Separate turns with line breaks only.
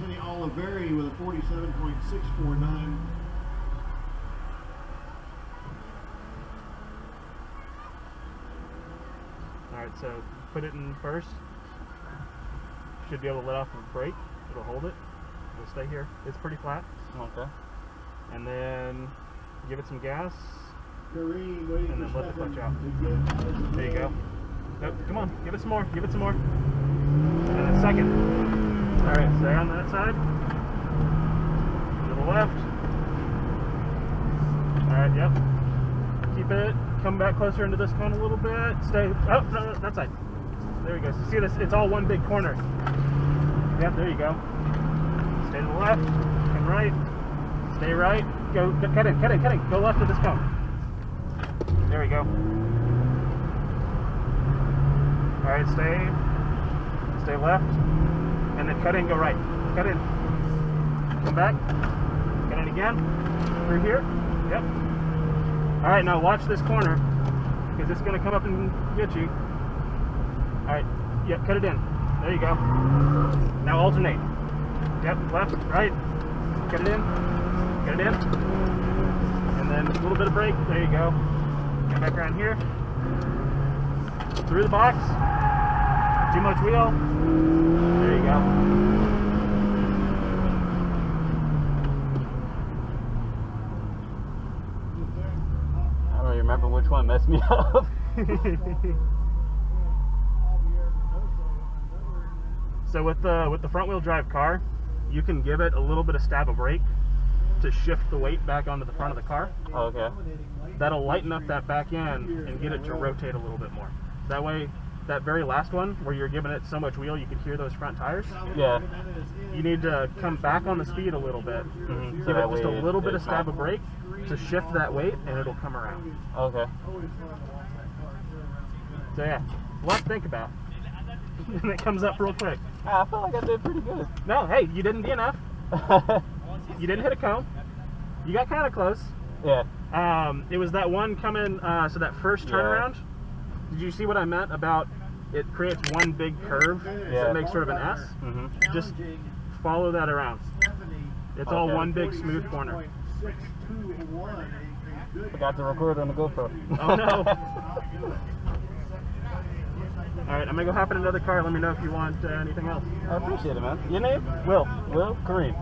Anthony Oliveri with a 47.649.
Alright, so put it in first. Should be able to let off the brake. It'll hold it. It'll stay here. It's pretty flat.
Okay.
And then give it some gas.
And
then let the clutch out. There you go. Nope, come on, give it some more. Give it some more. And then second. Alright, stay on that side. To the left. Alright, yep. Keep it. Come back closer into this cone a little bit. Stay. Oh, no, that side. There you go. So see this? It's all one big corner. Yep, there you go. Stay to the left. Come right. Stay right. Go. Cut in. Cut in. Cut in. Go left of this cone. There we go. All right. Stay left, and then cut in. Go right. Cut in. Come back. Cut in again. Through here. Yep. All right. Now watch this corner, because it's going to come up and get you. All right. Yep. Cut it in. There you go. Now alternate. Yep. Left. Right. Cut it in. Cut it in. And then a little bit of brake. There you go. Come back around here. Through the box. Too much wheel. There you go.
I don't remember which one messed me up.
So with the front wheel drive car, you can give it a little bit of stab of brake to shift the weight back onto the front of the car.
Okay.
That'll lighten up that back end and get it to rotate a little bit more. That way, that very last one where you're giving it so much wheel you can hear those front tires.
Yeah.
You need to come back on the speed a little bit.
Mm-hmm.
Give it just a little bit of stab of brake to shift that weight, and it'll come around.
Okay.
So yeah, a lot to think about. And it comes up real quick.
I feel like I did pretty good.
No, hey, you didn't DNF. You didn't hit a cone. You got kind of close.
Yeah.
It was that one coming, so that first turnaround. Did you see what I meant about it creates one big curve that makes sort of an S?
Mm-hmm.
Just follow that around. It's all one big smooth corner.
Forgot to record on the GoPro.
Oh no. Alright, I'm gonna go hop in another car. Let me know if you want anything else.
I appreciate it, man. Your name?
Will.
Will? Kareem.